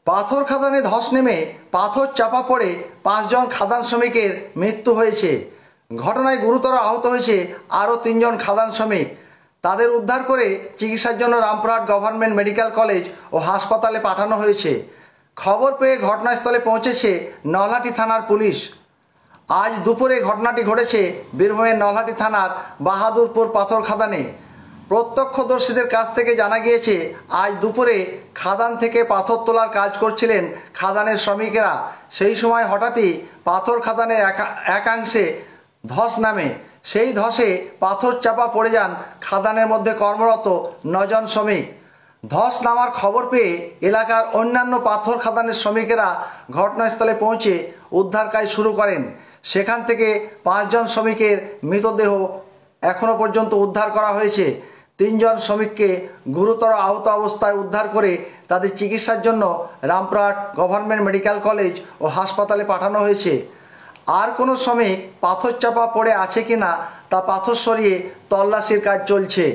পাথর খাদানে ধস নেমে পাথর চাপা পড়ে 5 জন খাদান শ্রমিকের মৃত্যু হয়েছে। ঘটনায় গুরুতর আহত হয়েছে আরও 3 জন খাদান শ্রমিক। তাদের উদ্ধার করে চিকিৎসার জন্য রামপুরহাট গভর্নমেন্ট মেডিকেল কলেজ ও হাসপাতালে পাঠানো হয়েছে। খবর পেয়ে ঘটনাস্থলে পৌঁছেছে নলহাটি থানার পুলিশ। আজ দুপুরে ঘটনাটি ঘটেছে বীরভূমের নলহাটি থানার বাহাদুরপুর পাথর খাদানে। প্রত্যক্ষদর্শীদের কাছ থেকে জানা গিয়েছে, আজ দুপুরে খাদান থেকে পাথর তোলার কাজ করছিলেন খাদানের শ্রমিকেরা। সেই সময় হঠাৎই পাথর খাদানের একাংশে ধস নামে। সেই ধসে পাথর চাপা পড়ে যান খাদানের মধ্যে কর্মরত 9 জন শ্রমিক। ধস নামার খবর পেয়ে এলাকার অন্যান্য পাথর খাদানের শ্রমিকেরা ঘটনাস্থলে পৌঁছে উদ্ধার কাজ শুরু করেন। সেখান থেকে 5 জন শ্রমিকের মৃতদেহ এখনও পর্যন্ত উদ্ধার করা হয়েছে। 3 জন শ্রমিককে গুরুতর আহত অবস্থায় উদ্ধার করে তাদের চিকিৎসার জন্য রামপুরহাট গভর্নমেন্ট মেডিকেল কলেজ ও হাসপাতালে পাঠানো হয়েছে। আর কোনো শ্রমিক পাথর চাপা পড়ে আছে কিনা তা পাথর সরিয়ে তল্লাশির কাজ চলছে।